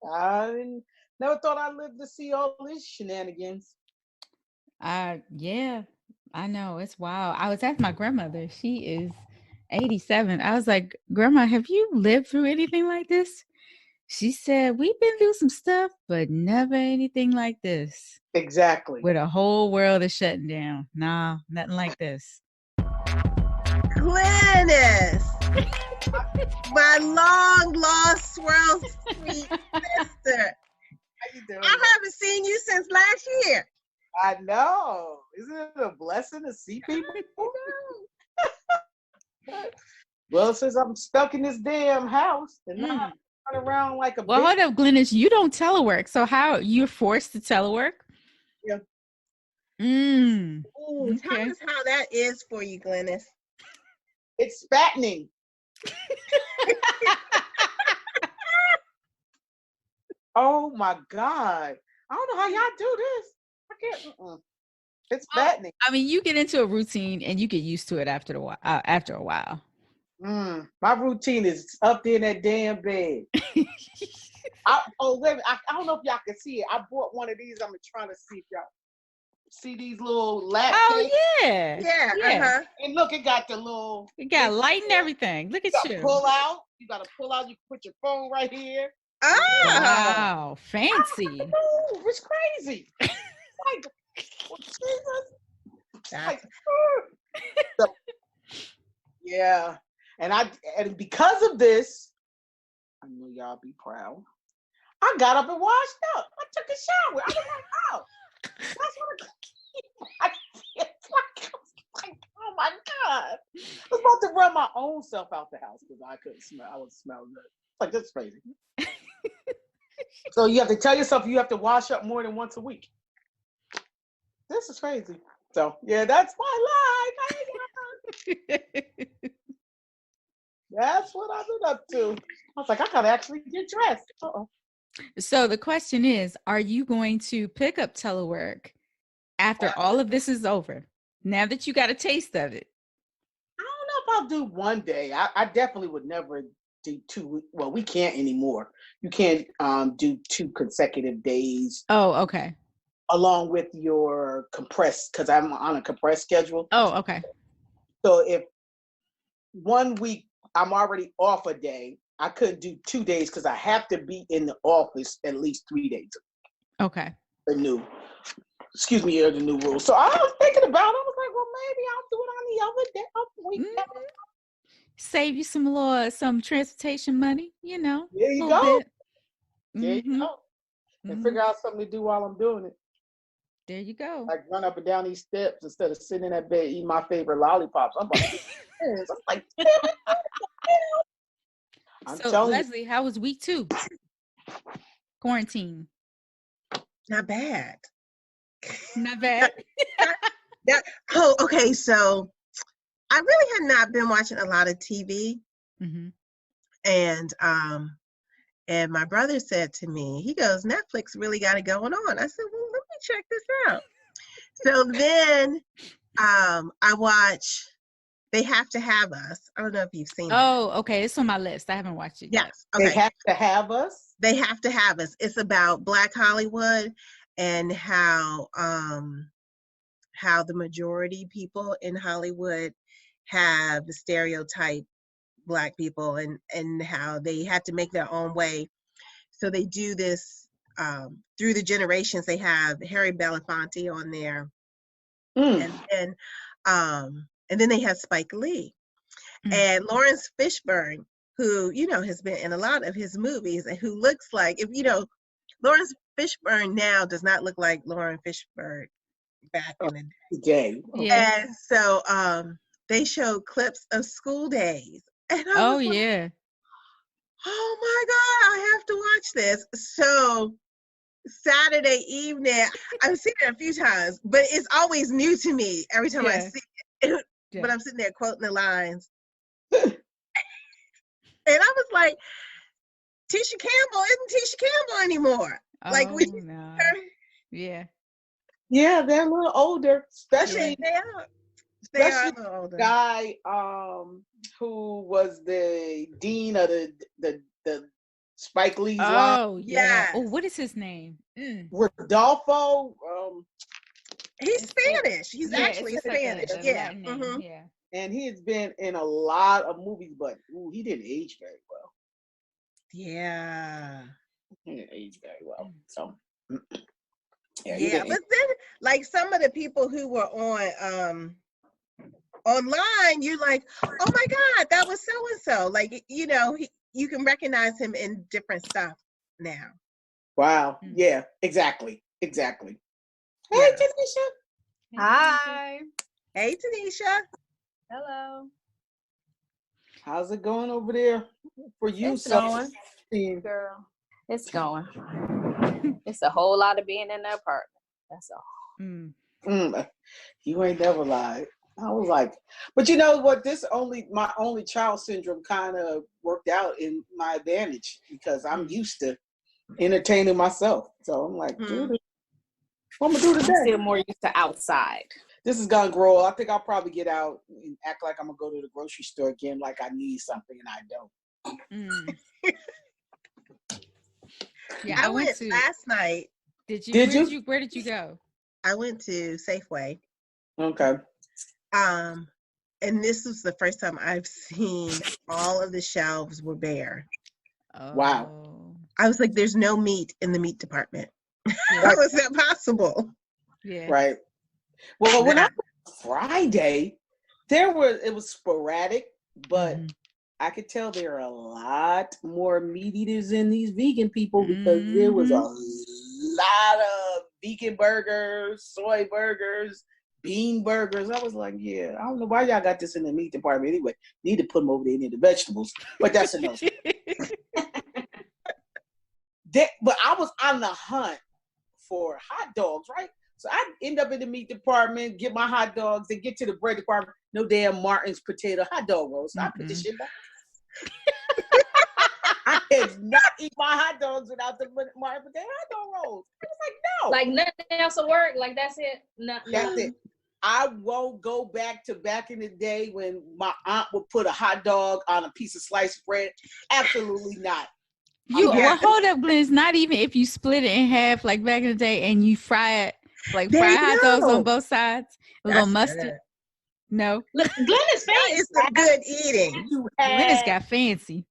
Never thought I'd live to see all these shenanigans. Yeah, I know. It's wild. I was at my grandmother. She is 87. I was like, Grandma, have you lived through anything like this? She said, we've been through some stuff, but never anything like this. Exactly. Where the whole world is shutting down. Nah, nothing like this. Glennis, my long lost Swirl sweet sister. How you doing? I haven't seen you since last year. I know. Isn't it a blessing to see people? Well, since I'm stuck in this damn house and not run around like a Well, bitch. hold up, Glennis. You don't telework. So how you're forced to telework? Yeah. Mm. Ooh, Okay. tell us how that is for you, Glennis. It's fattening. Oh my God. I don't know how y'all do this. I can't. It's fattening. I mean, you get into a routine and you get used to it after a while. My routine is up there in that damn bed. Wait a minute. I don't know if y'all can see it. I bought one of these. I'm trying to see if y'all see these little lap things. Yeah. Yeah. And look, it got the little. It got light and everything. Look at you. Pull out. You got to pull out. You can put your phone right here. Oh. Wow. Fancy. It's crazy. Like, That's yeah. And because of this, I know y'all be proud. I got up and washed up. I took a shower. I was like, oh, that's what I like, oh my God. I was about to run my own self out the house because I couldn't smell. I was smelling good. Like, that's crazy. So you have to tell yourself you have to wash up more than once a week. This is crazy. So yeah, that's my life. That's what I've been up to. I was like, I gotta actually get dressed. So the question is, are you going to pick up telework after all of this is over? Now that you got a taste of it. I don't know if I'll do one day. I definitely would never do two. Well, we can't anymore. You can't do 2 consecutive days. Oh, okay. Along with your compressed, because I'm on a compressed schedule. Oh, okay. So if 1 week I'm already off a day, I couldn't do 2 days because I have to be in the office at least 3 days. Okay. The new rules. So I was thinking about it. I was like, well, maybe I'll do it on the other day of the week. Save you some transportation money, you know. There you go. There Mm-hmm. you go. And figure out something to do while I'm doing it. There you go. Like run up and down these steps instead of sitting in that bed eating my favorite lollipops. I'm like, so Leslie, how was week 2? Quarantine. not bad. Not bad. Okay. So I really had not been watching a lot of TV. Mm-hmm. And my brother said to me, he goes, Netflix really got it going on. I said, well, let me check this out. So then I watch They Have to Have Us. I don't know if you've seen it. Oh, okay. It's on my list. I haven't watched it yet. Yes. Okay. They Have to Have Us? They Have to Have Us. It's about Black Hollywood and how the majority people in Hollywood have the stereotype Black people and how they had to make their own way. So they do this through the generations. They have Harry Belafonte on there, and then they have Spike Lee and Lawrence Fishburne, who has been in a lot of his movies and who looks like Lawrence Fishburne now does not look like Lawrence Fishburne back in the day. Yeah. And so they showed clips of School Days. And I was like, yeah. Oh my God, I have to watch this. So Saturday evening, I've seen it a few times, but it's always new to me every time I see it. But I'm sitting there quoting the lines. And I was like, Tisha Campbell isn't Tisha Campbell anymore. Like we no. Yeah. Yeah, they're a little older, especially they are a little older. Guy who was the dean of the Spike Lee's line. Oh yeah. Yes. Oh, what is his name? Rodolfo. He's Spanish. He's Yeah, actually it's like Spanish. a Yeah. Latin name. Mm-hmm. Yeah. And he has been in a lot of movies, but he didn't age very well. Yeah. He didn't age very well. So Yeah, he didn't but age. then like some of the people who were on online, you're like, oh my God, that was so and so. Like, you know, you can recognize him in different stuff now. Wow. Yeah, exactly. Hey, Yeah. Tanisha. Hi. Hey, Tanisha. Hello. How's it going over there for you? It's going. Girl, it's going. It's a whole lot of being in the apartment. That's all. You ain't never lied. I was like, but you know what? My only child syndrome kind of worked out in my advantage because I'm used to entertaining myself. So I'm like, dude, what I'm gonna do today? I'm still more used to outside. This is gonna grow. I think I'll probably get out and act like I'm gonna go to the grocery store again, like I need something and I don't. Yeah, I went last night. Where did you go? I went to Safeway. Okay. And this was the first time I've seen all of the shelves were bare. Oh. Wow. I was like, there's no meat in the meat department. How is that possible? Yeah. Right. Well, when I was Friday, it was sporadic, but I could tell there are a lot more meat eaters in these vegan people because there was a lot of vegan burgers, soy burgers, bean burgers. I was like, yeah, I don't know why y'all got this in the meat department anyway. Need to put them over there in the vegetables, but that's enough. But I was on the hunt for hot dogs, right? So I end up in the meat department, get my hot dogs, and get to the bread department. No damn Martin's potato hot dog rolls. So I put this shit back. I could not eat my hot dogs without the Martin potato hot dog rolls. I was like, no. Like nothing else will work. Like that's it. That's it. I won't go back in the day when my aunt would put a hot dog on a piece of sliced bread. Absolutely not. Well, hold up, Glenn. It's not even if you split it in half like back in the day and you fry it, like fry hot dogs on both sides, a little mustard. Good. No. Look, Glenn is fancy. It's some good eating. Glenn has got fancy.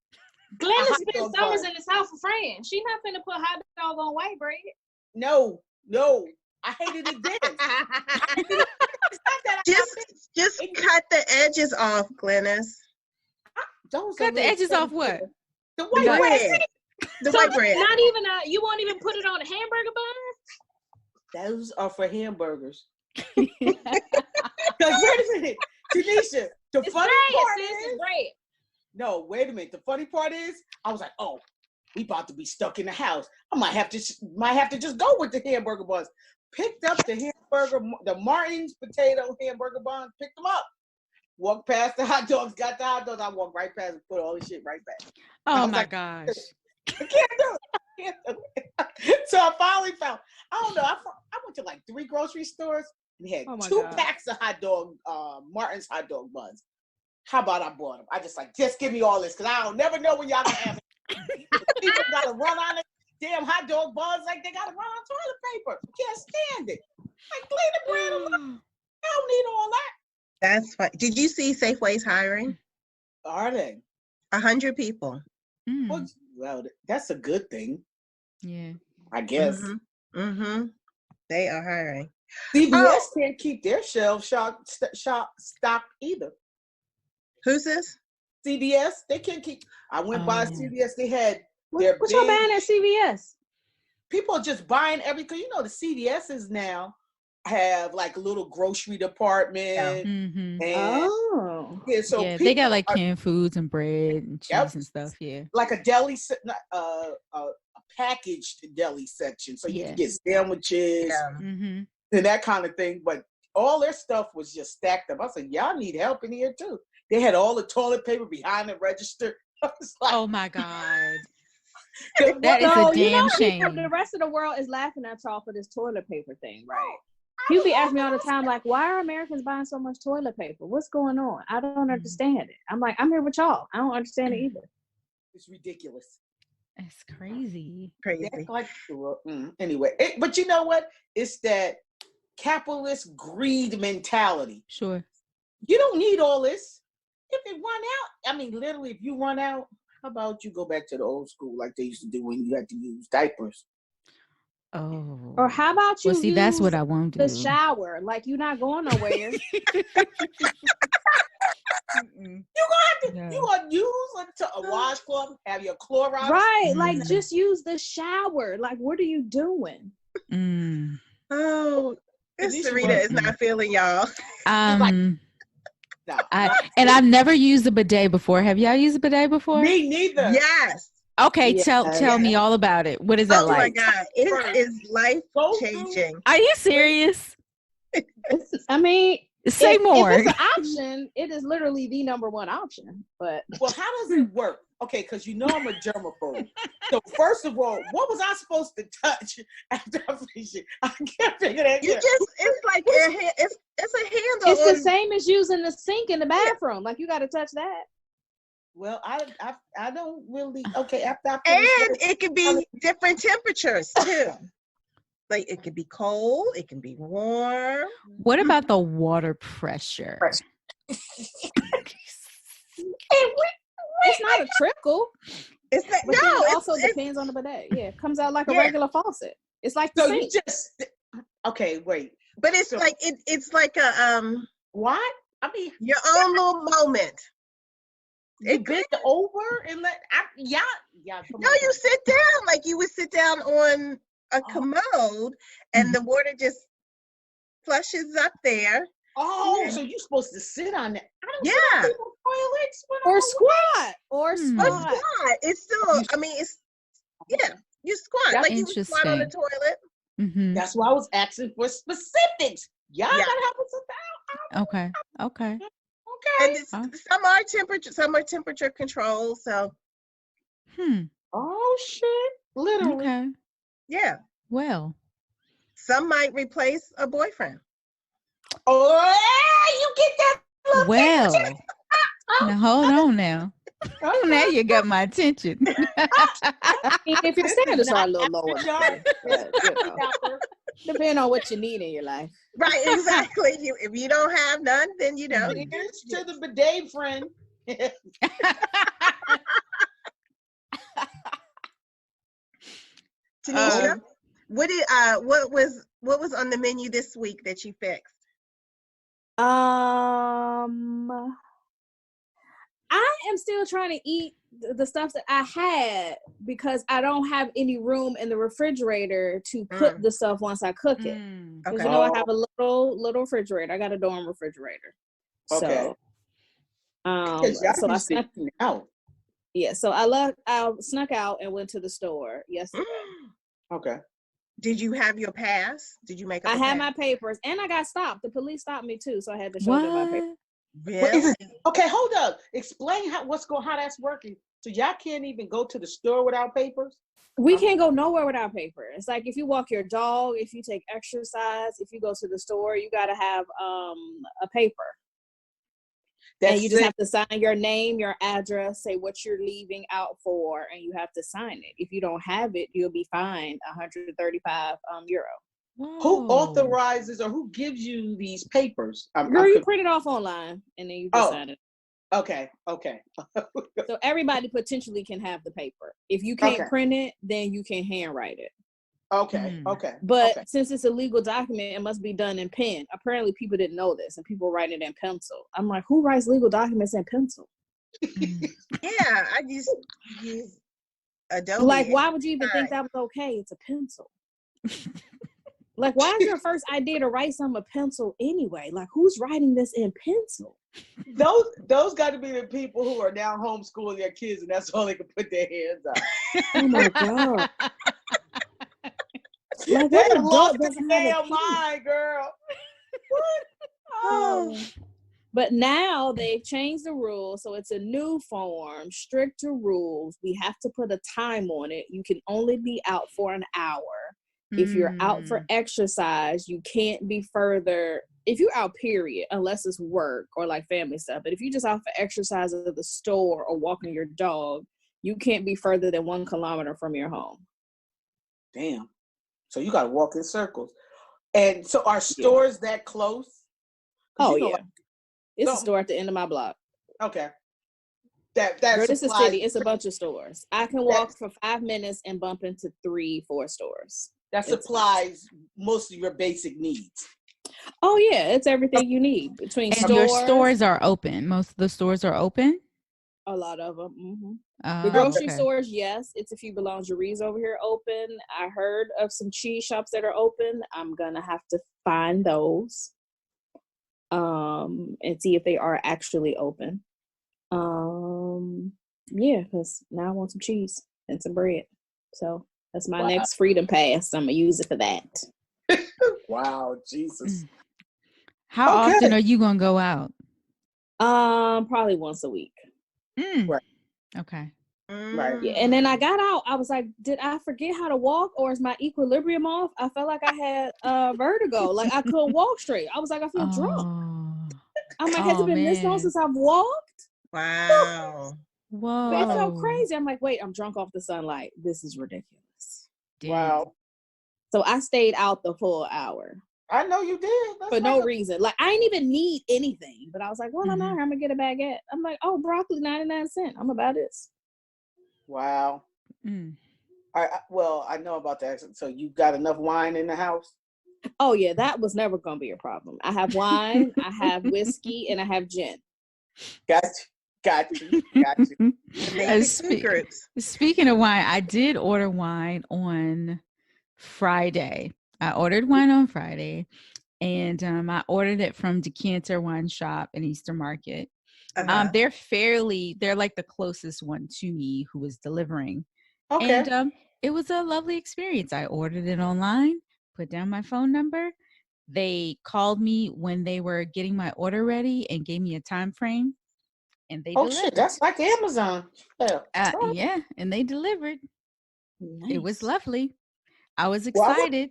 Glenn has spent summers in the south of France. She not finna put hot dog on white bread. No. I hated it then. Just cut the edges off, Glennis. Cut the edges off what? The white bread. The white bread. Not even you won't even put it on a hamburger bun? Those are for hamburgers. Because wait a minute, Tanisha, the funny part is bread. No, wait a minute. The funny part is, I was like, oh, we about to be stuck in the house. I might have to just go with the hamburger buns. Picked up the Martin's potato hamburger buns, picked them up. Walked past the hot dogs, got the hot dogs. I walked right past and put all this shit right back. Oh my gosh. I can't do it. So I finally found, I don't know, I went to like 3 grocery stores and had 2 packs of hot dog, Martin's hot dog buns. How about I bought them? I just give me all this because I don't never know when y'all gonna have it. People gotta run on it. Damn hot dog buns like they gotta run on toilet paper. Can't stand it. Like clean the bread alone. I don't need all that. That's fine. Did you see Safeway's hiring? Are they? 100 people. Well, that's a good thing. Yeah. I guess. They are hiring. CVS can't keep their shelves stocked either. Who's this? CVS. They can't keep. I went by CVS. They had what y'all buying at CVS? People are just buying everything. You know, the CVS's now have like a little grocery department. Yeah. And so they got like canned foods and bread and cheese and stuff. Yeah. Like a deli, a packaged deli section. So you can get sandwiches and that kind of thing. But all their stuff was just stacked up. I said, y'all need help in here too. They had all the toilet paper behind the register. I was like, oh my God. That is a damn shame. The rest of the world is laughing at y'all for this toilet paper thing, right? People be asking me all the time, like, why are Americans buying so much toilet paper? What's going on? I don't understand it. I'm like, I'm here with y'all. I don't understand it either. It's ridiculous. It's crazy. Crazy. That's like anyway. But you know what? It's that capitalist greed mentality. Sure. You don't need all this. If it run out, I mean, literally, if you run out, how about you go back to the old school like they used to do when you had to use diapers? Oh. Or how about you Well, see, use that's what I won't do. the shower? Like you're not going nowhere. You're gonna use a washcloth, have your Clorox. Right. Like just use the shower. Like what are you doing? Oh, Sarita is not feeling y'all. I've never used a bidet before. Have y'all used a bidet before? Me neither. Yes. Okay, tell me all about it. What is that like? Oh my God, it is life changing. Are you serious? I mean, say more. If it's an option, it is literally the number one option. But well, how does it work? Okay, because you know I'm a germaphobe. So first of all, what was I supposed to touch after I finished it? I can't figure that out. It's like it's a handle. It's the same as using the sink in the bathroom. Yeah. Like you got to touch that. Well, I don't really. Okay, after I and it can be different temperatures too. Like it can be cold, it can be warm. What about the water pressure? It's not a trickle. It's like, but it also depends on the bidet. Yeah, it comes out like a regular faucet. It's like the sink. You just okay. Wait, but it's like it's like a what? I mean, your own little moment. It bent over and yeah. No, you sit down like you would sit down on a commode, and the water just flushes up there. Oh, so you're supposed to sit on that? Or squat, or squat. It's still. I mean, it's you squat like you would squat on the toilet. Mm-hmm. That's why I was asking for specifics. Y'all gotta help us with that. Okay. And some are temperature controlled. So. Oh shit! Literally. Okay. Yeah. Well. Some might replace a boyfriend. Oh, you get that? Well. Now hold on now. Now you got my attention. If your standards are a little lower, depending on what you need in your life. Right, exactly. If you don't have none, then you know. Here's to the bidet friend. Tanisha, what was on the menu this week that you fixed? I am still trying to eat the stuff that I had because I don't have any room in the refrigerator to put the stuff once I cook it. Because you know I have a little refrigerator. I got a dorm refrigerator. Okay. So I snuck out. Yeah, so I snuck out and went to the store yesterday. Okay. Did you have your pass? Did you make I had my papers and I got stopped. The police stopped me too, so I had to show them my papers. Really? Okay, hold up. Explain how that's working. So y'all can't even go to the store without papers? We can't go nowhere without paper. It's like if you walk your dog, if you take exercise, if you go to the store, you got to have a paper. And you just have to sign your name, your address, say what you're leaving out for, and you have to sign it. If you don't have it, you'll be fined 135 euro. Whoa. Who authorizes or who gives you these papers? Girl, you print it off online and then you just sign it. Okay. So everybody potentially can have the paper. If you can't print it, then you can handwrite it. Okay. But since it's a legal document, it must be done in pen. Apparently, people didn't know this, and people write it in pencil. I'm like, who writes legal documents in pencil? Yeah, I use Adobe. Like, why would you even think that was okay? It's a pencil. Like, why is your first idea to write something a pencil anyway? Like, who's writing this in pencil? Those got to be the people who are now homeschooling their kids, and that's all they can put their hands on. Oh my God. Like, they lost the damn mind, girl. What? But now they've changed the rules, so it's a new form, stricter rules. We have to put a time on it. You can only be out for an hour. If you're out for exercise, you can't be further. If you're out, period, unless it's work or like family stuff. But if you're just out for exercise at the store or walking your dog, you can't be further than 1 kilometer from your home. Damn. So you got to walk in circles. And so are stores that close? Oh, yeah. It's a store at the end of my block. Okay. That Girl, it's a city. It's a bunch of stores. I can walk for 5 minutes and bump into 3-4 stores. That supplies most of your basic needs. Oh, yeah. It's everything you need. Between and stores. your stores are open. Most of the stores are open? A lot of them. Mm-hmm. Oh, The grocery stores, yes. It's a few boulangeries over here open. I heard of some cheese shops that are open. I'm going to have to find those and see if they are actually open. Yeah, because now I want some cheese and some bread. So that's my next freedom pass. I'm going to use it for that. Wow, Jesus. How often are you going to go out? Probably once a week. Right. Okay. Right. Yeah, and then I got out. I was like, did I forget how to walk, or is my equilibrium off? I felt like I had vertigo. Like I couldn't walk straight. I was like, I feel drunk. I'm like, has it been this long since I've walked? Wow. Whoa. It felt crazy. I'm like, wait, I'm drunk off the sunlight. This is ridiculous. Wow. So I stayed out the full hour. I know you did. For no reason. Like, I didn't even need anything. But I was like, well, I'm out here. I'm going to get a baguette. I'm like, oh, broccoli, 99 cents. I'm about this. Wow. I know about that. So you got enough wine in the house? Oh, yeah. That was never going to be a problem. I have wine, I have whiskey, and I have gin. Got you. Speaking of wine, I did order wine on Friday. I ordered wine on Friday, and I ordered it from Decanter Wine Shop in Eastern Market. They're like the closest one to me who was delivering. Okay. And it was a lovely experience. I ordered it online, put down my phone number. They called me when they were getting my order ready and gave me a time frame. And they delivered. Shit, that's like Amazon. Yeah, and they delivered. Nice. It was lovely. I was excited.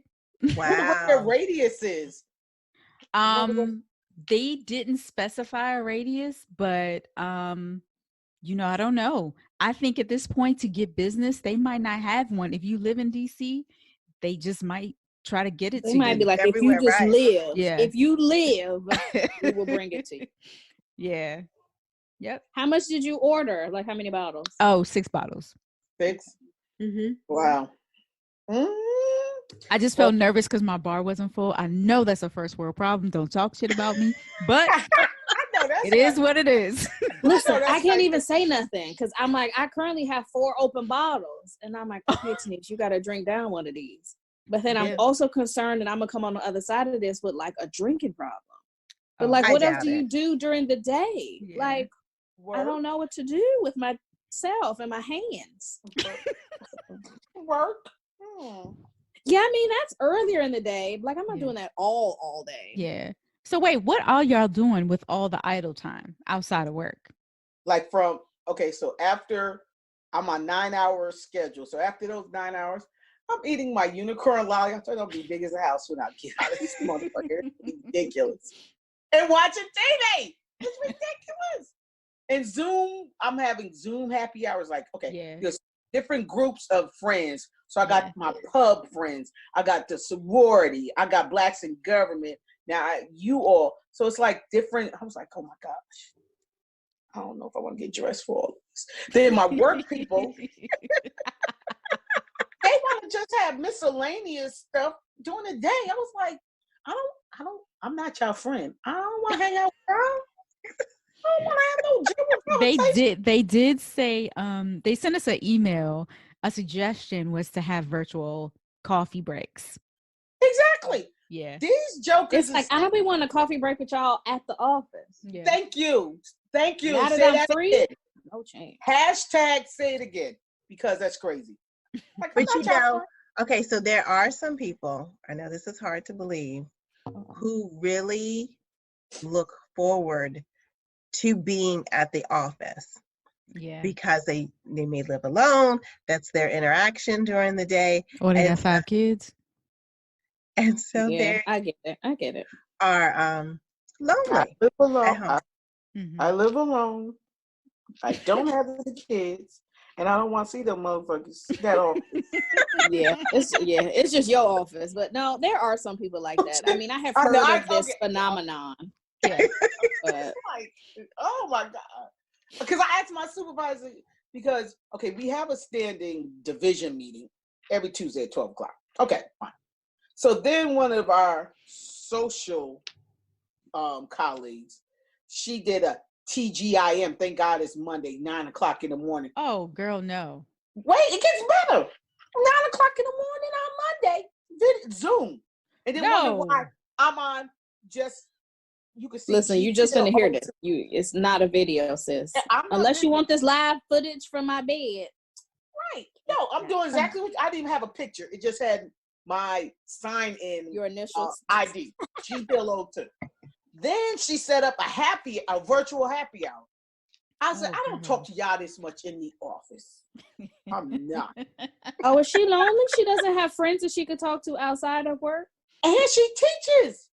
Wow. What their radius is. They didn't specify a radius, but I don't know. I think at this point, to get business, they might not have one. If you live in DC, they just might try to get it to you. They might be like, if you just live, if you live, we will bring it to you. Yeah. Yep. How much did you order? Like, how many bottles? Oh, 6 bottles. 6? Wow. I just felt nervous because my bar wasn't full. I know that's a first world problem. Don't talk shit about me. But it is what it is. Listen, I can't even say nothing because I'm like, I currently have 4 open bottles. And I'm like, okay, Tanice, you got to drink down one of these. But then I'm also concerned that I'm going to come on the other side of this with like a drinking problem. But like, what else do you do during the day? Yeah. Like, work. I don't know what to do with myself and my hands. Work. Yeah, I mean, that's earlier in the day. Like, I'm not doing that all day. Yeah. So wait, what are y'all doing with all the idle time outside of work? Like so after I'm on 9-hour schedule. So after those 9 hours, I'm eating my unicorn lolly. I thought I'll be big as a house when I get out of this motherfucker. It's ridiculous. And watching TV. It's ridiculous. And Zoom, I'm having Zoom happy hours. Like, there's different groups of friends. So I got my pub friends. I got the sorority. I got Blacks in Government. Now you all. So it's like different. I was like, oh my gosh. I don't know if I want to get dressed for all this. Then my work people, they want to just have miscellaneous stuff during the day. I was like, I'm not your friend. I don't want to hang out with y'all. I don't want to have no conversation. They did say, they sent us an email. A suggestion was to have virtual coffee breaks. Exactly. Yeah. These jokers. It's like, I don't be wanting a coffee break with y'all at the office. Yeah. Thank you. Now that I'm free, again. No change. Hashtag say it again, because that's crazy. Like, but you know, okay, so there are some people, I know this is hard to believe, who really look forward to being at the office. Yeah. Because they may live alone. That's their interaction during the day. Or they got 5 kids. And so I get it. Are lonely. I live alone. I live alone. I don't have the kids. and I don't want to see them motherfuckers that often. It's just your office. But no, there are some people like that. I mean, I have heard of this phenomenon. Yeah. But like, oh my God. Because I asked my supervisor, because, okay, we have a standing division meeting every Tuesday at 12 o'clock. Okay, fine. So then one of our social colleagues, she did a TGIM. Thank God it's Monday, 9 o'clock in the morning. Oh, girl, no. Wait, it gets better. 9 o'clock in the morning on Monday, Zoom. And then wonder why I'm on just, you can see. Listen, you just gonna hear this. It's not a video, sis. Unless you want this live footage from my bed. Right. No, I'm doing exactly what I didn't even have a picture. It just had my sign in, your initials, ID, GPLO2. Then she set up a virtual happy hour. I said, I don't talk to y'all this much in the office. I'm not. Oh, is she lonely? She doesn't have friends that she could talk to outside of work? And she teaches.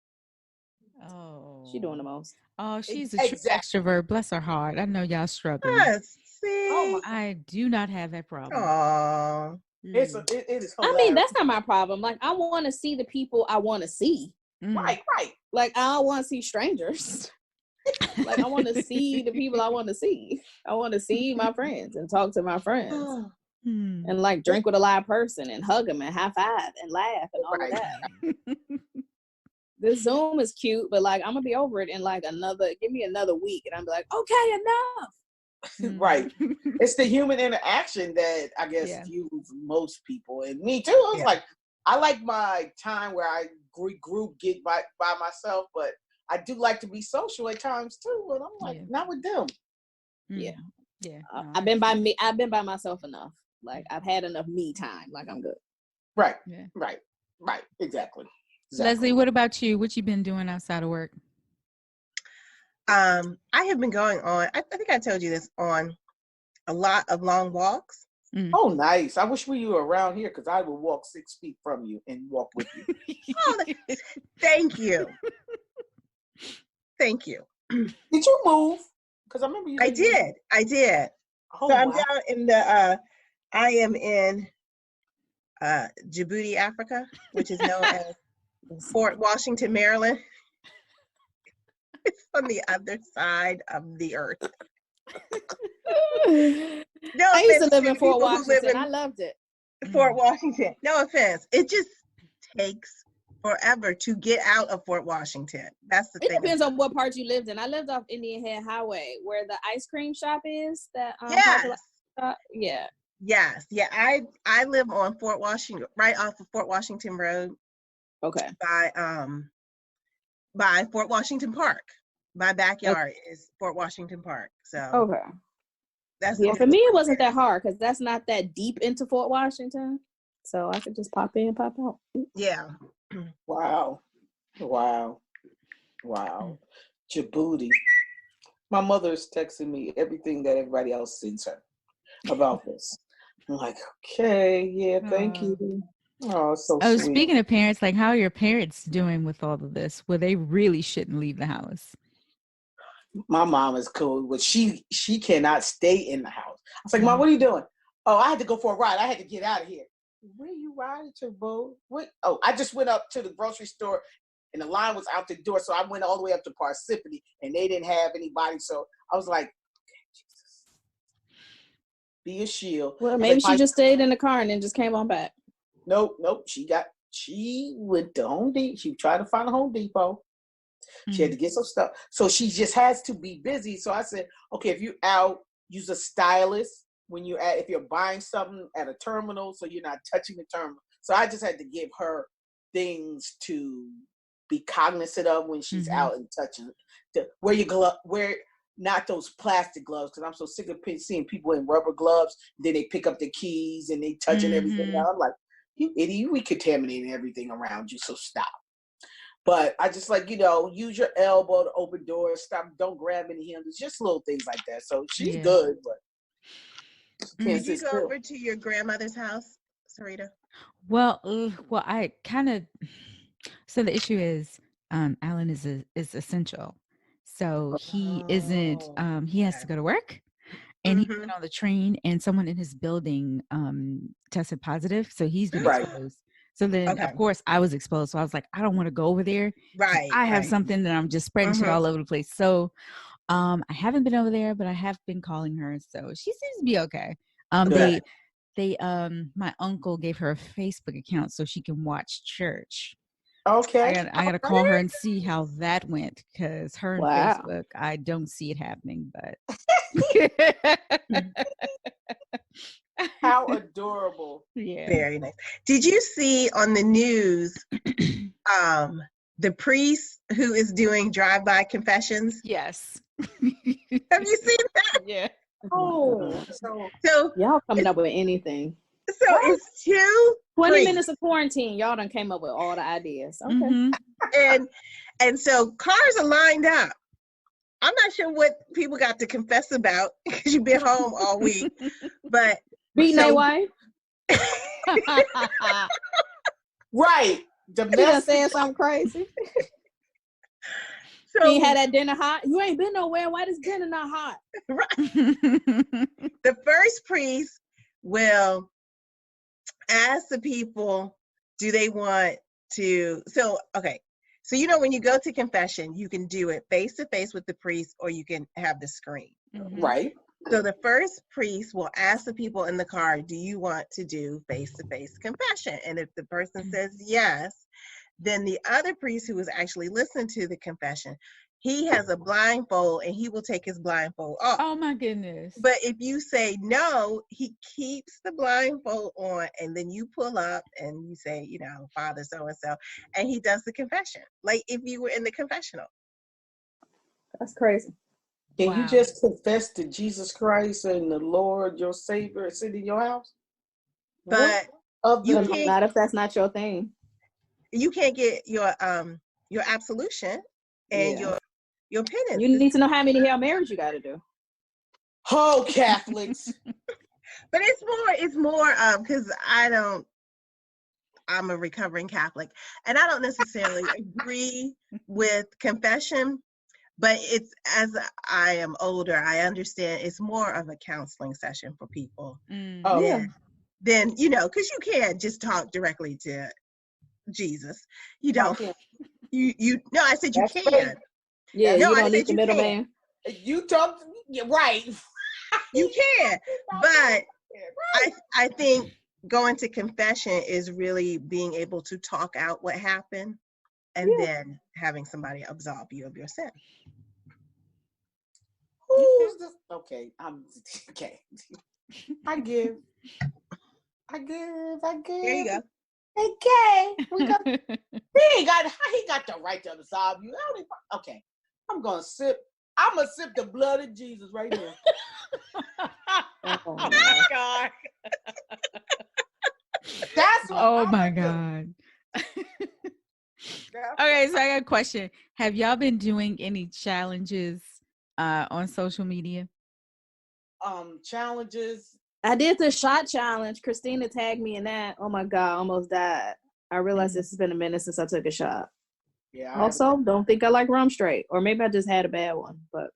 Oh. She doing the most. Oh, she's a true extrovert. Bless her heart. I know y'all struggling. Yes, see? Oh, I do not have that problem. Oh. It is hilarious. I mean, that's not my problem. Like, I want to see the people I want to see. Right. Like, I don't want to see strangers. Like, I want to see the people I want to see. I want to see my friends and talk to my friends. And like drink with a live person and hug them and high five and laugh and all of that. This Zoom is cute, but like I'm gonna be over it in like give me another week and I'm like, okay, enough. Right. It's the human interaction that I guess fuels most people, and me too. I was like, I like my time where I group get by myself, but I do like to be social at times too. But I'm like, not with them. Yeah. No, I've been by myself enough. Like I've had enough me time. Like I'm good. Right. Yeah. Right. Exactly. Leslie, what about you? What you been doing outside of work? I have been going on, I think I told you this, on a lot of long walks. Oh, nice. I wish we were around here because I would walk 6 feet from you and walk with you. Thank you. Thank you. Did you move? Because I remember you. I did. Oh, so I'm down in I am in Djibouti, Africa, which is known as Fort Washington, Maryland. It's on the other side of the earth. No, I used to live in Fort Washington. I loved it. Fort Washington. No offense. It just takes forever to get out of Fort Washington. That's the thing. It depends on what part you lived in. I lived off Indian Head Highway, where the ice cream shop is. Yes. I live on Fort Washington, right off of Fort Washington Road. Okay. By Fort Washington Park. My backyard is Fort Washington Park. So okay. That's for me it wasn't that hard because that's not that deep into Fort Washington. So I could just pop in, pop out. Yeah. Wow. Djibouti. My mother's texting me everything that everybody else sends her about this. I'm like, okay, thank you. Oh, so sweet. Speaking of parents, like, how are your parents doing with all of this? Where they really shouldn't leave the house? My mom is cool, but she cannot stay in the house. I was like, Mom, what are you doing? Oh, I had to go for a ride. I had to get out of here. Where are you riding to, boo? What? Oh, I just went up to the grocery store, and the line was out the door, so I went all the way up to Parsippany, and they didn't have anybody. So I was like, okay, Jesus, be a shield. Well, maybe she just stayed in the car and then just came on back. Nope. She went to Home Depot. She tried to find a Home Depot. She had to get some stuff. So she just has to be busy. So I said, okay, if you're out, use a stylist if you're buying something at a terminal, so you're not touching the terminal. So I just had to give her things to be cognizant of when she's out and touching. Wear your glove, not those plastic gloves, because I'm so sick of seeing people in rubber gloves. Then they pick up the keys and they touching everything. I'm like, you idiot, you recontaminating everything around you, so stop. But I just use your elbow to open doors. Stop, don't grab any handles. Just little things like that. So she's good, but did you go over to your grandmother's house, Sarita? Well, I kind of. So the issue is, Alan is essential, so he isn't. He has to go to work, and he Mhm. went on the train, and someone in his building tested positive, so he's been Right. exposed. So then, Okay. of course, I was exposed. So I was like, I don't want to go over there. Right. I have Right. something that I'm just spreading shit Mhm. all over the place. So I haven't been over there, but I have been calling her. So she seems to be okay. Good. They my uncle gave her a Facebook account so she can watch church. Okay. I gotta call her and see how that went, because her and Wow. Facebook, I don't see it happening, but How adorable. yeah. Very nice. Did you see on the news the priest who is doing drive-by confessions? Yes. Have you seen that? Yeah. Oh, so So Y'all coming up with anything. it's two 20 priests. minutes of quarantine. Y'all done came up with all the ideas. Okay. Mm-hmm. And so cars are lined up. I'm not sure what people got to confess about because you've been home all week, but Beating so- their wife. right. She done Domestic. said something crazy. so You ain't had that dinner hot. You ain't been nowhere. Why this dinner not hot? the first priest will ask the people, do they want to? So when you go to confession, you can do it face to face with the priest, or you can have the screen. Right. So the first priest will ask the people in the car, do you want to do face-to-face confession? And if the person says yes, then the other priest who is actually listening to the confession, he has a blindfold and he will take his blindfold off. Oh my goodness. But if you say no, he keeps the blindfold on, and then you pull up and you say, Father so-and-so, and he does the confession. Like if you were in the confessional. That's crazy. Can you Wow. just confess to Jesus Christ and the Lord, your Savior, and sit in your house? But What you other- can't- Not if that's not your thing. You can't get your absolution and Yeah. your penance. You need to know how many Hail Marys you got to do. Oh, Catholics. But it's more because I'm a recovering Catholic, and I don't necessarily agree with confession, but it's, as I am older, I understand it's more of a counseling session for people Oh, Yeah. than, because you can't just talk directly to Jesus. You don't. Oh. No, I said you That's can. right. Yeah, No, you I don't said need the you middleman. You talk to me. Yeah, right. You can, but I think going to confession is really being able to talk out what happened and then having somebody absolve you of your sin. Who's this? Okay, I'm okay. I give. There you go. Okay, he got the right to absolve you. Okay, I'm gonna sip the blood of Jesus right now. Oh my God. That's what Oh I'm my gonna do. God. That's Okay, so I got a question. Have y'all been doing any challenges on social media? Challenges. I did the shot challenge. Christina tagged me in that. Oh my God, I almost died. I realized this has been a minute since I took a shot. Yeah. Also, don't think I like rum straight. Or maybe I just had a bad one. But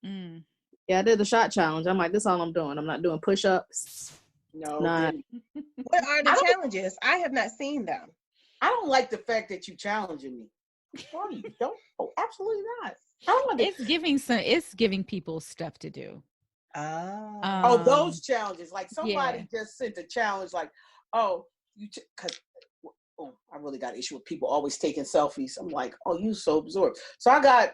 yeah, I did the shot challenge. I'm like, this is all I'm doing. I'm not doing push-ups. No. Not. What are the challenges? I have not seen them. I don't like the fact that you challenging me. No, you don't. Oh, absolutely not. I don't want to. It's giving people stuff to do. Oh. Those challenges. Like somebody just sent a challenge like, oh, because I really got an issue with people always taking selfies. I'm like, oh, you so absorbed. So I got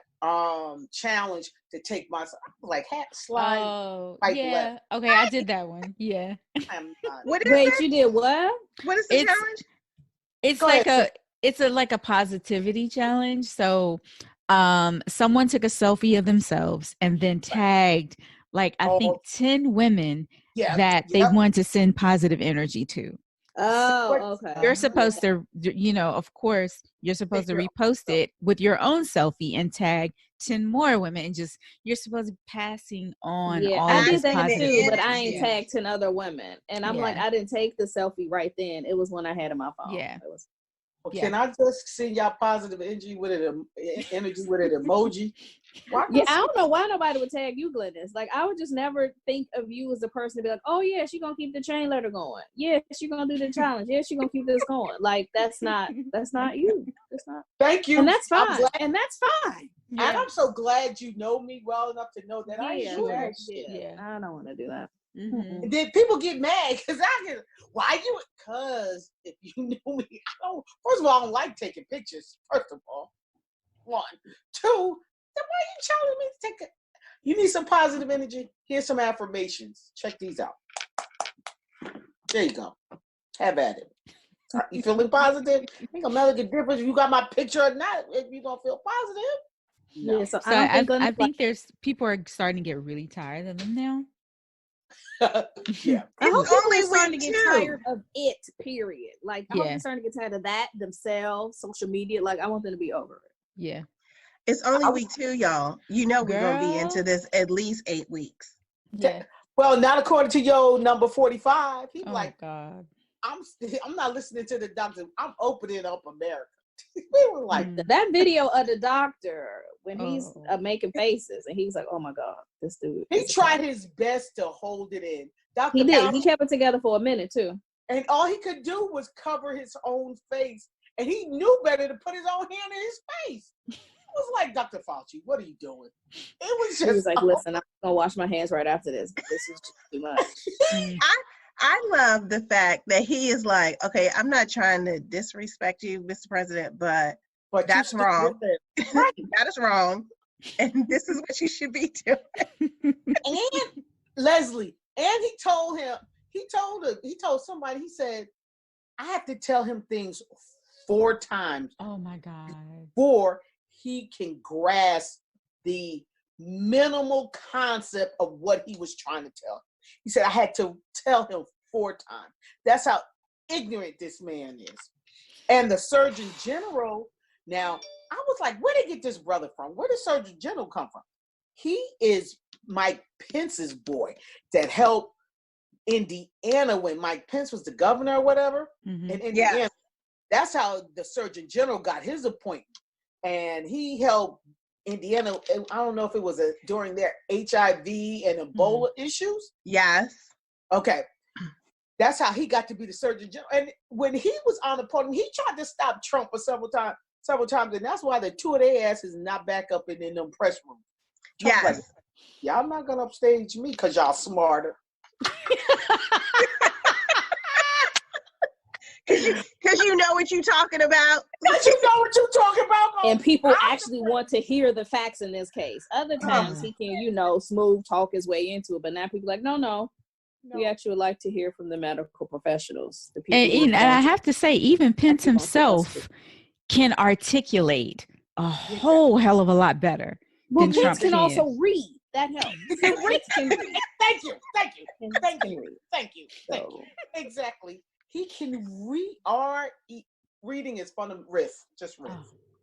challenge to take my like slide. Oh, right yeah. left. Okay, I did that one. Yeah. I'm not. What is Wait, that? you did what? What is the challenge? It's Go like ahead, like a positivity challenge. So someone took a selfie of themselves and then tagged like I think 10 women that they want to send positive energy to. Oh, okay. You're supposed to, of course, you're supposed to repost it with your own selfie and tag 10 more women, and just you're supposed to be passing on all I of did this that positive too, but I energy. ain't tagged 10 other women. And I'm like, I didn't take the selfie right then. It was when I had it on my phone. Yeah. Well, Yeah. can I just send y'all positive energy with an emoji? Why Yeah, not I don't know why nobody would tag you, Glennis. Like, I would just never think of you as the person to be like, oh yeah, she gonna keep the chain letter going. Yeah, she gonna do the challenge. Yeah, she gonna keep this going. Like, that's not you. That's not. Thank you. And that's I'm fine. glad, And that's fine. and I'm so glad you know me well enough to know that I Yeah, ain't doing sure. that shit. Yeah. I don't want to do that. Mhm. And then people get mad because because if you knew me, first of all, I don't like taking pictures, first of all. One. Two, then why are you telling me to take you need some positive energy? Here's some affirmations. Check these out. There you go. Have at it. You feeling positive? Ain't gonna make a difference if you got my picture or not, if you gonna feel positive. No. Yeah, so So I don't think I think there's people are starting to get really tired of them now. Yeah. I hope It's people only are starting to week get 2. tired of it, period. Like, I hope Yeah. they're starting to get tired of that, themselves, social media. Like, I want them to be over it. Yeah. It's only week 2, y'all. You know we're gonna be into Girl. this at least 8 weeks. Yeah. Well, not according to your number 45. He Oh like, God. I'm not listening to the doctor. I'm opening up America. We were like, That video of the doctor when he's Oh. making faces, and he's like, "Oh my God, this dude." he is a tried clown." his best to hold it in. Dr. He did. Fauci, He kept it together for a minute too. and all he could do was cover his own face. And he knew better to put his own hand in his face. It was like, Dr. Fauci, what are you doing? It was just He was like, "Listen, I'm gonna wash my hands right after this. But this is just too much." I love the fact that he is like, okay, I'm not trying to disrespect you, Mr. President, but but that's you wrong. Right. That is wrong. And this is what you should be doing. And Leslie, and he told somebody, he said, I have to tell him things 4 times Oh my God. before he can grasp the minimal concept of what he was trying to tell him. He said, I had to tell him 4 times. That's how ignorant this man is. And the Surgeon General, now, I was like, where did they get this brother from? Where did Surgeon General come from? He is Mike Pence's boy that helped Indiana when Mike Pence was the governor or whatever. Mhm. In Indiana. Yes. That's how the Surgeon General got his appointment. And he helped Indiana, I don't know if it was during their HIV and Ebola issues. Yes. Okay. That's how he got to be the Surgeon General. And when he was on the podium, he tried to stop Trump for several times. And that's why the 2 of their asses not back up in them press rooms. Trump Yes. like, y'all not going to upstage me because y'all smarter. Because you know what you're talking about. But you know what you're talking about. And people actually want to hear the facts in this case. Other times he can, smooth talk his way into it. But now people are like, no. We actually would like to hear from the medical professionals. The people And I have to say, even Pence himself can articulate a whole hell of a lot better well, than Pence Trump can also read. That helps. Pence can read. Thank you. Thank you. Exactly. He can read. Reading is fun to riff. Just riff.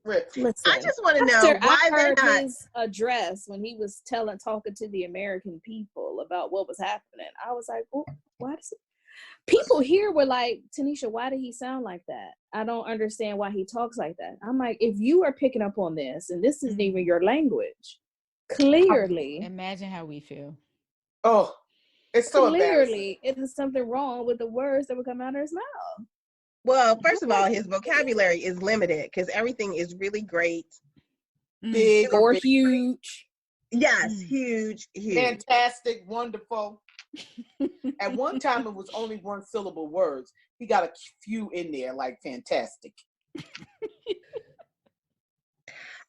Riff. Listen, I just want to know why I they're heard not. his address when he was talking to the American people about what was happening. I was like, well, why does it? People here were like, Tanisha, why did he sound like that? I don't understand why he talks like that. I'm like, if you are picking up on this, and this isn't even your language, clearly. Imagine how we feel. Oh, it's so embarrassing. Clearly, it is something wrong with the words that would come out of his mouth. Well, first of all, his vocabulary is limited because everything is really great. Big Or big, huge. Yes, huge. fantastic, wonderful. At one time, it was only 1 syllable words. He got a few in there, like fantastic.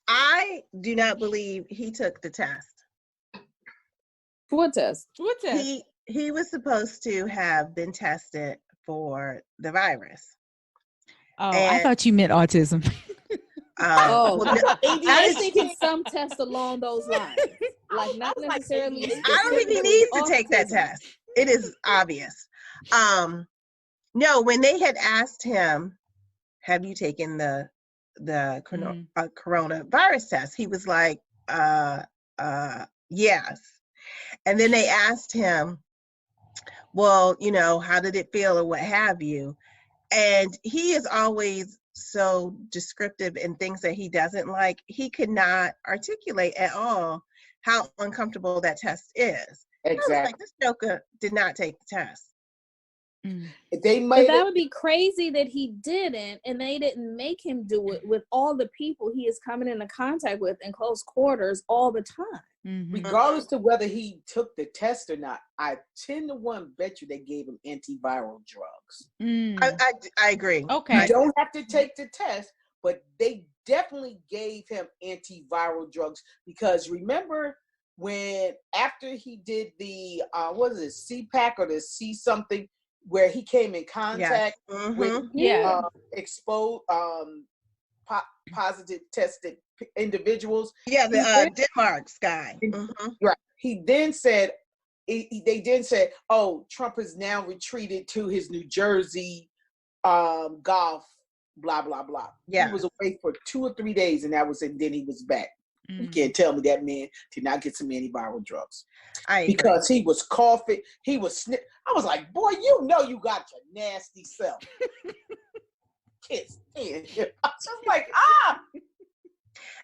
I do not believe he took the test. What test? What's that? He was supposed to have been tested for the virus. Oh, I And- thought you meant autism. Well, no, I was thinking some test along those lines. Like not I was like, necessarily. I I don't think he needs to take that autism. test. It is obvious. No, when they had asked him, have you taken the coronavirus test? He was like, yes. And then they asked him, well, how did it feel or what have you? And he is always so descriptive in things that he doesn't like, he could not articulate at all how uncomfortable that test is. I was like, this joker did not take the test. They But that would be crazy that he didn't, and they didn't make him do it with all the people he is coming into contact with in close quarters all the time. Mm-hmm. Regardless to whether he took the test or not, I 10-1 bet you they gave him antiviral drugs. I agree. Okay. You don't have to take the test, but they definitely gave him antiviral drugs, because remember when after he did the what is it, CPAC or the C something, where he came in contact with exposed positive tested individuals. Yeah, the Denmark guy. Right. He then said, they then said, oh, Trump has now retreated to his New Jersey golf, blah, blah, blah. Yeah. He was away for 2 or 3 days, and that was it. Then he was back. You can't tell me that man did not get some antiviral drugs. Because he was coughing, he was I was like, boy, you know you got your nasty self. Kiss. I was just like,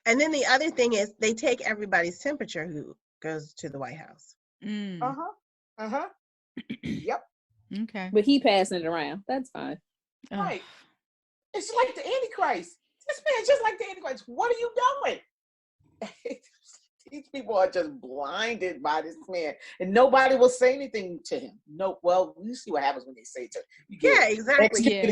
And then the other thing is they take everybody's temperature who goes to the White House. Yep. Okay. But he passing it around. That's fine. Right. It's like the Antichrist. This man's just like the Antichrist. What are you doing? These people are just blinded by this man, and nobody will say anything to him. No, well, you see what happens when they say to him. Exactly.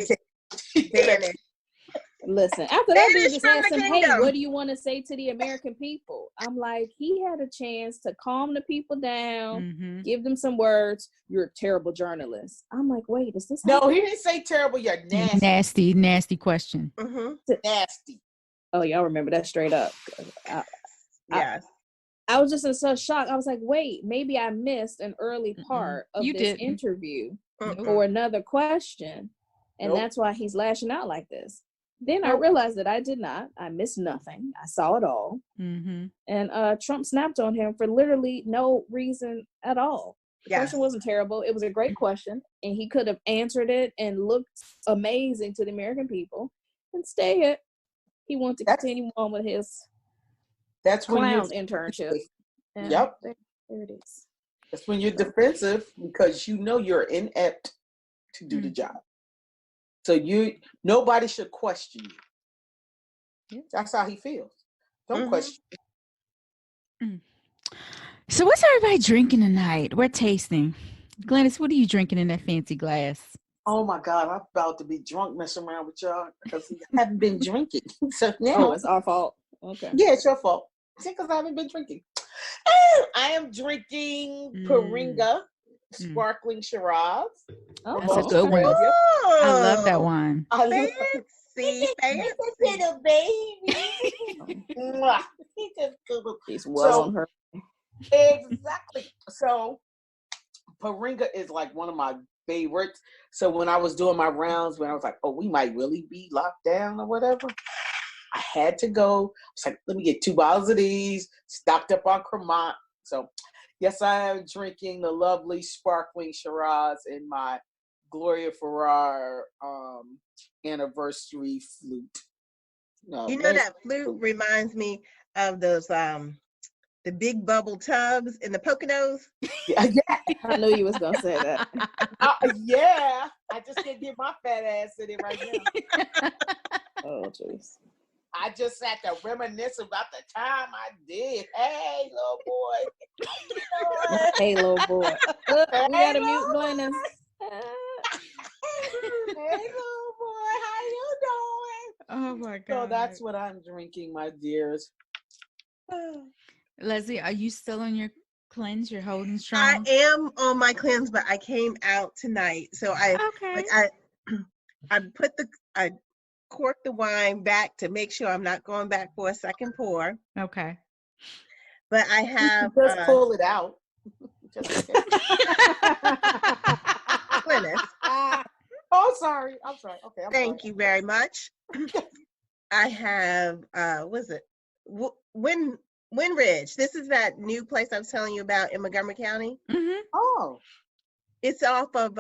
Listen, after that, dude just asked him, hey, what do you want to say to the American people? I'm like, he had a chance to calm the people down, give them some words. You're a terrible journalist. I'm like, wait, is this? No, he didn't say terrible. You're nasty. Nasty question. Nasty. Oh, y'all remember that straight up. I was just in such shock. I was like, wait, maybe I missed an early part of this interview or another question. And that's why he's lashing out like this. Then I realized that I did not. I missed nothing. I saw it all. And Trump snapped on him for literally no reason at all. The question wasn't terrible. It was a great question. And he could have answered it and looked amazing to the American people. Instead, he wanted to continue on with his clown internship. Yep. There it is. That's when you're defensive, because you know you're inept to do the job. So nobody should question you. That's how he feels. Don't question. So what's everybody drinking tonight? We're tasting. Glennis, what are you drinking in that fancy glass? Oh my God, I'm about to be drunk messing around with y'all because I haven't been drinking. So now it's our fault. Okay. Yeah, it's your fault. Because I haven't been drinking. I am drinking Paringa Sparkling Shiraz. That's a good one. I love that one. Fancy. Little baby. He's well on her. Exactly. So Paringa is like one of my favorites. So when I was doing my rounds, when I was like, oh, we might really be locked down or whatever, I had to go. I was like, let me get 2 bottles of these, stocked up on Cremant. So yes, I am drinking the lovely sparkling Shiraz in my Gloria Ferrar anniversary flute. No, you know, that flute reminds me of those the big bubble tubs in the Poconos. Yeah. I knew you was gonna say that. Yeah, I just can't get my fat ass in it right now. Oh, jeez. I just sat there reminisce about the time I did. Hey, little boy. You know what? Hey, little boy. We gotta mute Glennis. Hey, little boy. How you doing? Oh, my God. So that's what I'm drinking, my dears. Leslie, are you still on your cleanse? You're holding strong? I am on my cleanse, but I came out tonight. So I corked the wine back to make sure I'm not going back for a second pour. Okay. But I have just pull it out. Glennis. Oh, sorry. I'm sorry. Okay. Thank you very much. I have Windridge. This is that new place I was telling you about in Montgomery County. Mm-hmm. Oh. It's off of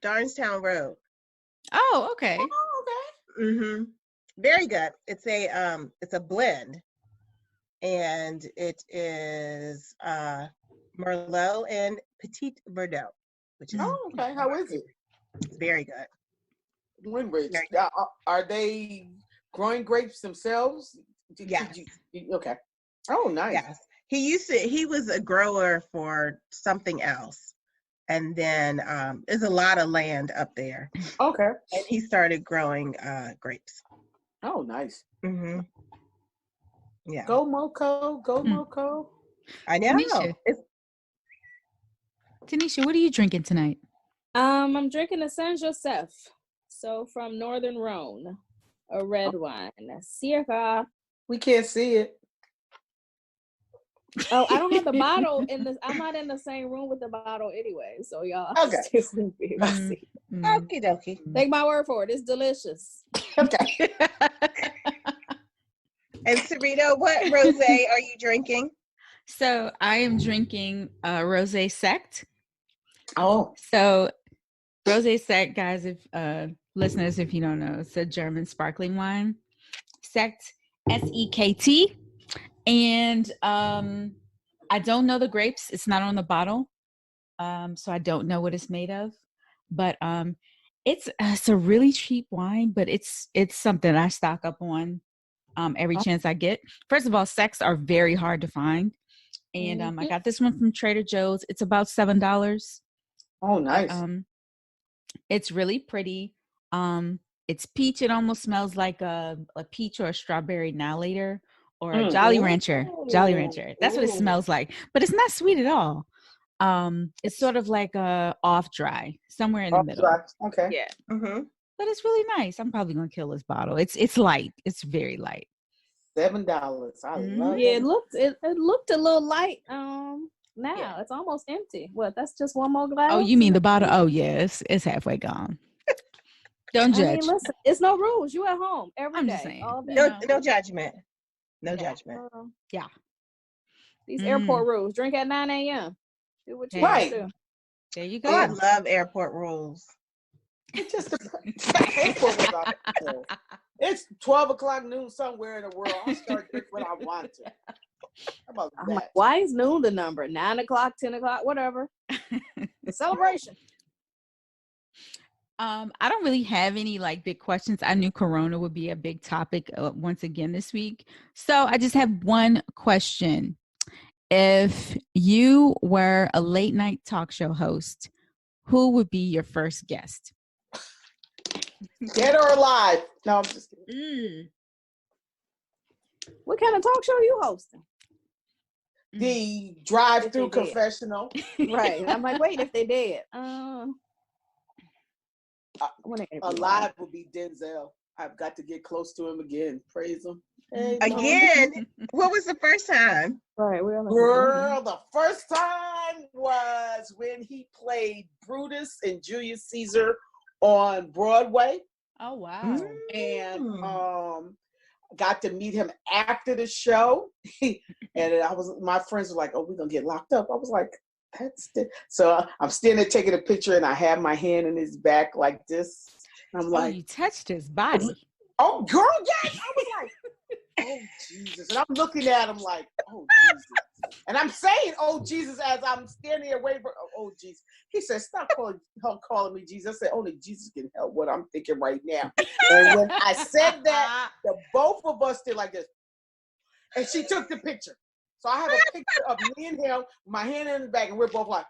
Darnestown Road. Oh, okay. Oh, okay. Mm-hmm. Very good. It's a blend, and it is Merlot and Petit Verdot, which is Oh, okay. How is it? very good. Winbridge. Very Are they growing grapes themselves? Yes. Okay. Oh, nice. Yes. He was a grower for something else. And then there's a lot of land up there. Okay. And he started growing grapes. Oh, nice. Mm-hmm. Yeah. Go Moco. Go Moco. I know. Tanisha, what are you drinking tonight? I'm drinking a Saint Joseph. So from Northern Rhone, a red wine. Sierra. We can't see it. Oh, I don't have the bottle I'm not in the same room with the bottle anyway. So y'all Okay. still be able to see. Okie dokie. Take my word for it. It's delicious. Okay. And Sarita, what rosé are you drinking? So I am drinking Rosé Sect. Oh. So Rosé Sect, guys, if listeners, if you don't know, it's a German sparkling wine. Sect, SEKT. And I don't know the grapes. It's not on the bottle. So I don't know what it's made of. But it's a really cheap wine, but it's something I stock up on every chance I get. First of all, sects are very hard to find. And I got this one from Trader Joe's. It's about $7. Oh, nice. But, it's really pretty. It's peach. It almost smells like a peach or a strawberry Nowlater or a Jolly Rancher. Jolly Rancher. That's what it smells like. But it's not sweet at all. It's sort of like a off dry, somewhere in the middle. Dry. Okay. Yeah. Mm-hmm. But it's really nice. I'm probably gonna kill this bottle. It's light. It's very light. $7. I love Yeah, it. it looked a little light. Now it's almost empty. What? That's just one more glass. Oh, you mean the bottle? Oh, yes, it's halfway gone. Don't judge. I mean, listen, it's no rules. You at home every I'm day. just saying. All day. No judgment. No judgment. Yeah. These airport rules. Drink at 9 a.m. Do what you Right. do. There you Oh, go. I love airport rules. It just it's 12 o'clock noon somewhere in the world. I'll start drinking when I want to. How about I'm that? like, why is noon the number? 9 o'clock, 10 o'clock, whatever. Celebration. I don't really have any like big questions. I knew Corona would be a big topic once again this week. So I just have one question. If you were a late night talk show host, who would be your first guest? Dead or alive? No, I'm just kidding. What kind of talk show are you hosting? The drive-through If they did. confessional. Right. I'm like, wait, if they did. Alive would be Denzel. I've got to get close to him again. Praise him. Hey, Again? What was the first time? Right. Girl, the first time was when he played Brutus and Julius Caesar on Broadway. Oh, wow. And got to meet him after the show. And my friends were like, oh, we're gonna get locked up. I was like, so I'm standing there taking a picture and I have my hand in his back like this. I'm like, you touched his body. Oh, girl, yes. I was like, oh, Jesus. And I'm looking at him like, oh, Jesus. And I'm saying, oh, Jesus, as I'm standing there waiting for, oh, Jesus. He said, stop calling me Jesus. I said, only Jesus can help what I'm thinking right now. And when I said that, the both of us did like this. And she took the picture. So I have a picture of me and him, my hand in the back, and we're both like,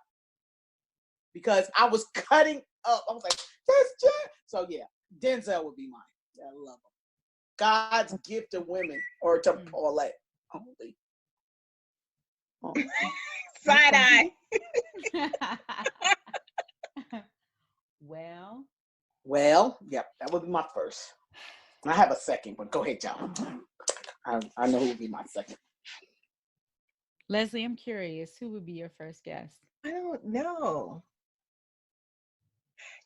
because I was cutting up. I was like, that's Jen. So yeah, Denzel would be mine. I love him. God's gift to women, or to Paulette only. Oh. Side eye. Well, Yep, that would be my first. I have a second, but go ahead, y'all. I know who would be my second. Leslie, I'm curious. Who would be your first guest? I don't know.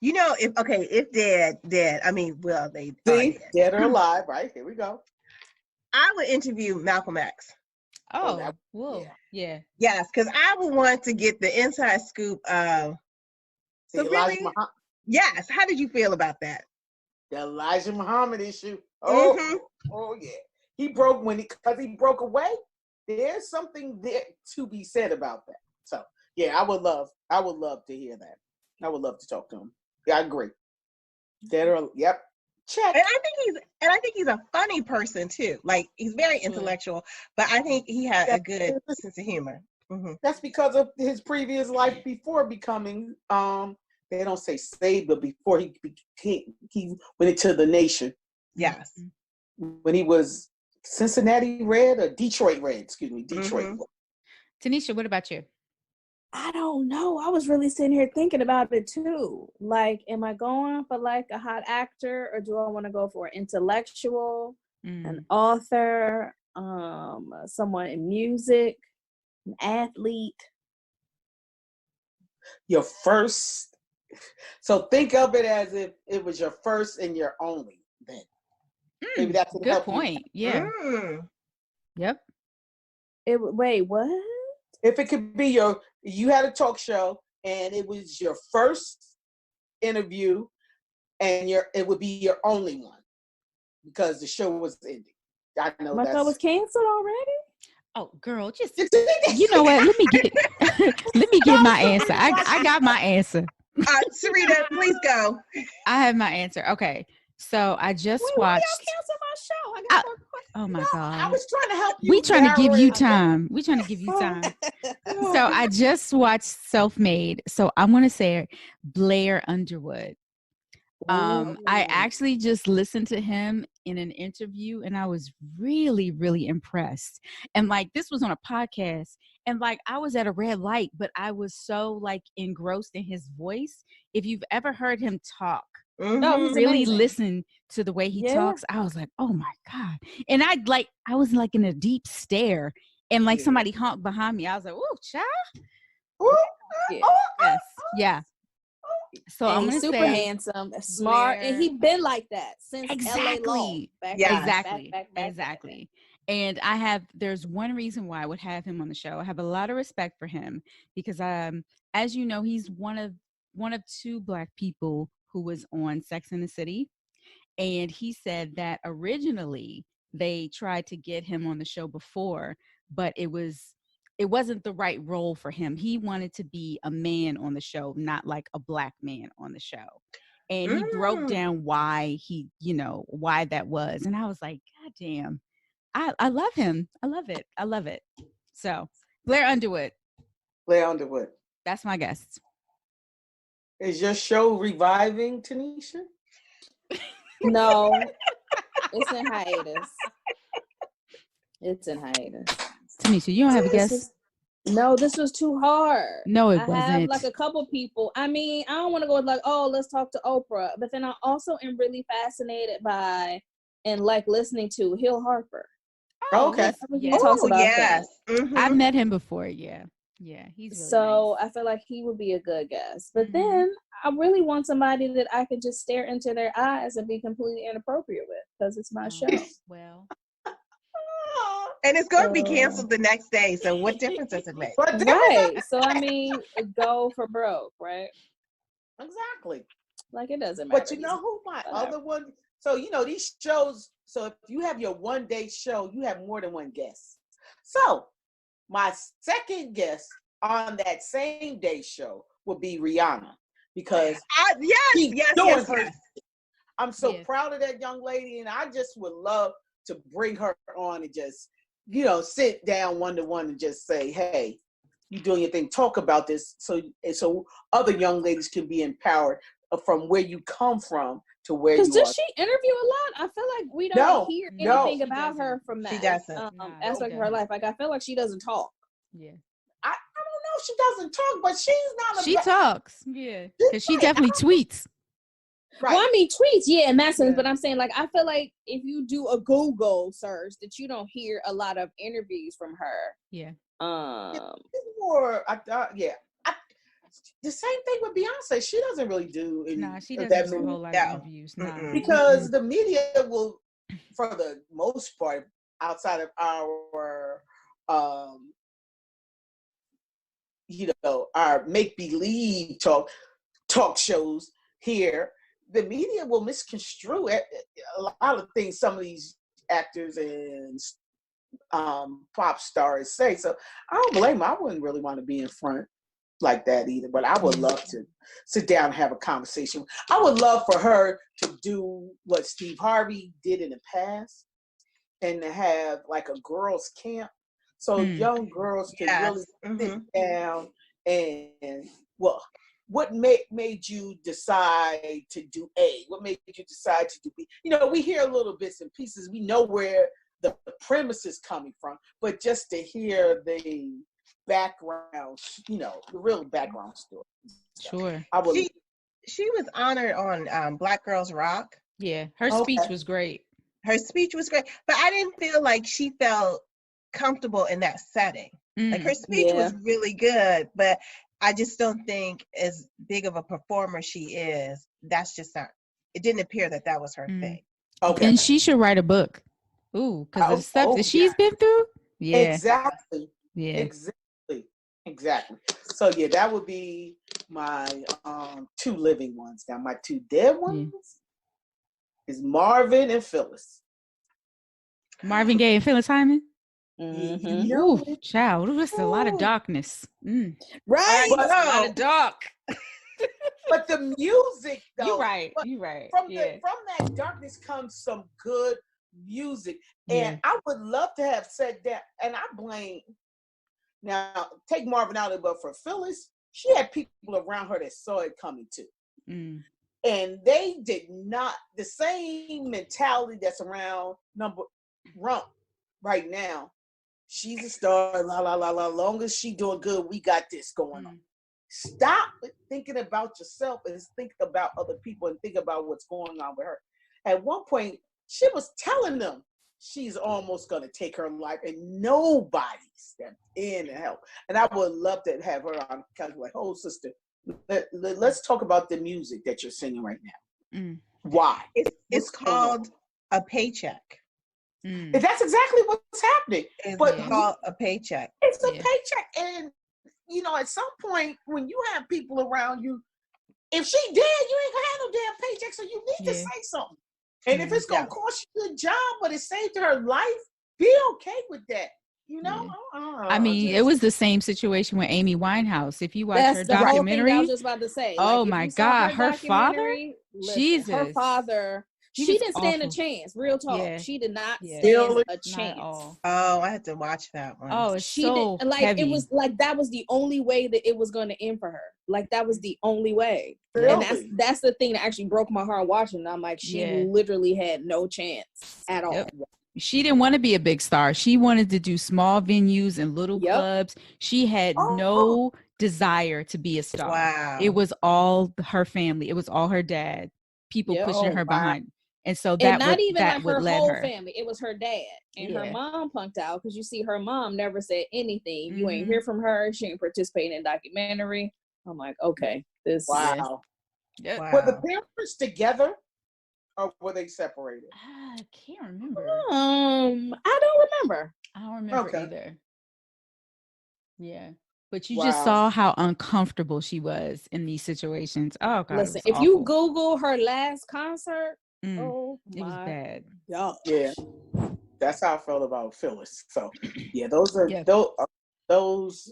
You know, if dead. I mean, well, they See, are dead or alive, right? Here we go. I would interview Malcolm X. Oh, whoa, yeah. Yes, because I would want to get the inside scoop. So really, yes. How did you feel about that? The Elijah Muhammad issue. Oh, Mhm. oh yeah. He broke because he broke away. There's something there to be said about that. So yeah, I would love to hear that. I would love to talk to him. Yeah, I agree. Yep. Check. And I think he's a funny person too. Like he's very intellectual, but I think he had a good sense of humor. Mm-hmm. That's because of his previous life before becoming they don't say saved, but before he went into the nation. Yes. When he was Cincinnati Red or Detroit Red, excuse me, Detroit. Mm-hmm. Tanisha, what about you? I don't know. I was really sitting here thinking about it too. Like, am I going for like a hot actor, or do I want to go for an intellectual, an author, someone in music, an athlete? Your first. So think of it as if it was your first and your only. Then maybe that's a good point. Yeah. Yep. Wait, what? If it could be you had a talk show and it was your first interview and it would be your only one because the show was ending. I know My show was canceled already. Oh, girl, just you know what? Let me get my answer. I got my answer. Sarita, please go. I have my answer. Okay, so I just watched. Why y'all cancel my show? I got more questions. Oh my God! I was trying to help you. We trying to give you time. We trying to give you time. So I just watched Self-Made. So I'm gonna say Blair Underwood. I actually just listened to him in an interview and I was really, really impressed. And like, this was on a podcast and like, I was at a red light, but I was so like engrossed in his voice. If you've ever heard him talk, really listen to the way he talks, I was like, oh my God. And I was like in a deep stare and like somebody honked behind me. I was like, oh, child. Yeah. So and I'm he's super handsome, smart, and he been like that since LA Law. Exactly. And there's one reason why I would have him on the show. I have a lot of respect for him because as you know, he's one of two Black people who was on Sex and the City. And he said that originally they tried to get him on the show before, but it wasn't the right role for him. He wanted to be a man on the show, not like a Black man on the show. And he broke down why why that was. And I was like, God damn, I love him. I love it. I love it. So Blair Underwood. That's my guess. Is your show reviving, Tanisha? No, it's in hiatus. Tanisha, you don't have a guess? No, this was too hard. No, it wasn't. I have like a couple people. I mean, I don't want to go like, oh, let's talk to Oprah. But then I also am really fascinated by and like listening to Hill Harper. Oh, okay. Yes. I've met him before. Yeah. Yeah. He's really so nice. I feel like he would be a good guest. But then I really want somebody that I could just stare into their eyes and be completely inappropriate with because it's my show. Well. And it's going to be canceled the next day. So what difference does it make? Right. So, I mean, go for broke, right? Exactly. Like, it doesn't matter. But you know who my other one? So, these shows, so if you have your one-day show, you have more than one guest. So, my second guest on that same day show would be Rihanna. Because yes. I'm so proud of that young lady, and I just would love to bring her on and just, sit down one-to-one and just say, hey, you doing your thing, talk about this so other young ladies can be empowered from where you come from to where you are. Because does she interview a lot? I feel like we don't hear anything about her from that aspect of her life. Like, I feel like she doesn't talk. Yeah. I don't know if she doesn't talk, but she's not She talks. Yeah. Because she definitely tweets. Right. Well, I mean, tweets, in that sense, but I'm saying, like, I feel like if you do a Google search, that you don't hear a lot of interviews from her. Yeah. More, the same thing with Beyonce. She doesn't really do any. Nah, she doesn't do a whole lot of interviews. Nah. Because the media will, for the most part, outside of our, our make-believe talk shows here, the media will misconstrue a lot of things some of these actors and pop stars say. So I don't blame them. I wouldn't really want to be in front like that either, but I would love to sit down and have a conversation. I would love for her to do what Steve Harvey did in the past and to have like a girls' camp so young girls can really sit down and, well, what made you decide to do A? What made you decide to do B? You know, we hear little bits and pieces. We know where the premise is coming from, but just to hear the background, you know, the real background story. Sure. She was honored on Black Girls Rock. Yeah, her speech was great. Her speech was great, but I didn't feel like she felt comfortable in that setting. Like her speech was really good, but I just don't think as big of a performer she is, that's just not, it didn't appear that that was her thing. Okay. And she should write a book. Ooh, because of the stuff that she's been through. Yeah. Exactly. Yeah. Exactly. So yeah, that would be my 2 living ones. Now my 2 dead ones is Marvin and Phyllis. Marvin Gaye and Phyllis Hyman. Mm-hmm. Ooh, child, that's a lot of darkness. Right, but, a lot of dark. But the music, though, you're right. From that darkness comes some good music, and I would love to have said that. And I blame. Now, take Marvin out of it, but for Phyllis, she had people around her that saw it coming too. And they did not, the same mentality that's around Rump right now. She's a star, la, la, la, la. Long as she doing good, we got this going on. Stop thinking about yourself and think about other people and think about what's going on with her. At one point, she was telling them she's almost going to take her life, and nobody stepped in and helped. And I would love to have her on, kind of like, oh, sister, let's talk about the music that you're singing right now. Why? It's called A Paycheck. That's exactly what's happening. It's but called a paycheck. It's a paycheck. And, you know, at some point, when you have people around you, if she dead, you ain't gonna have no damn paycheck, so you need to say something. And if it's gonna cost you a job, but it saved her life, be okay with that. You know? I mean, it was the same situation with Amy Winehouse. If you watch her documentary, I was just about to say. Oh like, my God, her father? Jesus. Her father. She didn't stand a chance. Real talk. Yeah. She did not stand a chance. Oh, I had to watch that one. Oh, it's she so did, like heavy. It was like that was the only way that it was going to end for her. Like that was the only way. Really? And that's the thing that actually broke my heart watching it. I'm like, she literally had no chance at all. Yep. She didn't want to be a big star. She wanted to do small venues and little clubs. She had no desire to be a star. Wow. It was all her family. It was all her dad. People pushing her behind. And so that not even that like her led whole her. family. It was her dad. And her mom punked out because you see her mom never said anything. You ain't hear from her. She ain't participating in documentary. I'm like, okay, this wow. Yep. Were the parents together or were they separated? I can't remember. I don't remember. I don't remember either. Yeah. But you just saw how uncomfortable she was in these situations. Oh God. Listen, if you Google her last concert, it was bad. Gosh. Yeah. That's how I felt about Phyllis. So yeah, those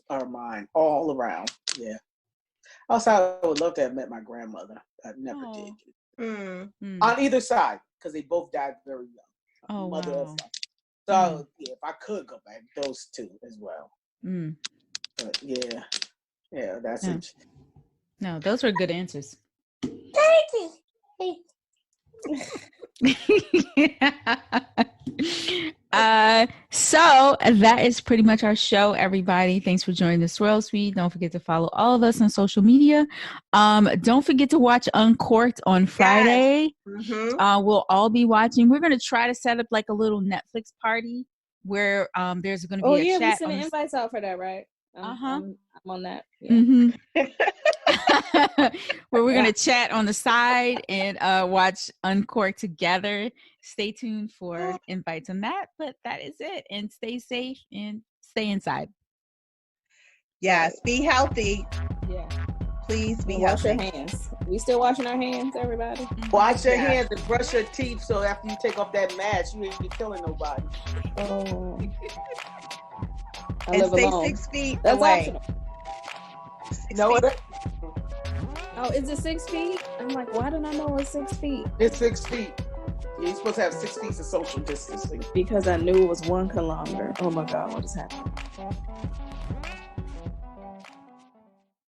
are mine all around. Yeah. Also, I would love to have met my grandmother. I never did. On either side, because they both died very young. Oh, mother wow. So yeah, if I could go back, those 2 as well. But yeah, that's it. No, those were good answers. Thank you. So that is pretty much our show, everybody. Thanks for joining the Swirl Suite. Don't forget to follow all of us on social media. Don't forget to watch Uncorked on Friday. We'll all be watching. We're going to try to set up like a little Netflix party where there's going to be a chat. We sending invites out for that, right? I'm on that. Where we're going to chat on the side and watch Uncorked together. Stay tuned for invites on that, but that is it. And stay safe and stay inside. Yes, be healthy. Yeah. Please be Wash your healthy. hands. We still washing our hands, everybody? Wash your Yeah. hands and brush your teeth so after you take off that mask, you ain't be killing nobody. Oh. I And live stay alone. 6 feet That's away. optional. 6 No, feet. Oh, is it 6 feet? I'm like, why didn't I know it was 6 feet? It's 6 feet. You're supposed to have 6 feet of social distancing. Because I knew it was 1 kilometer. Oh my God, what is happening?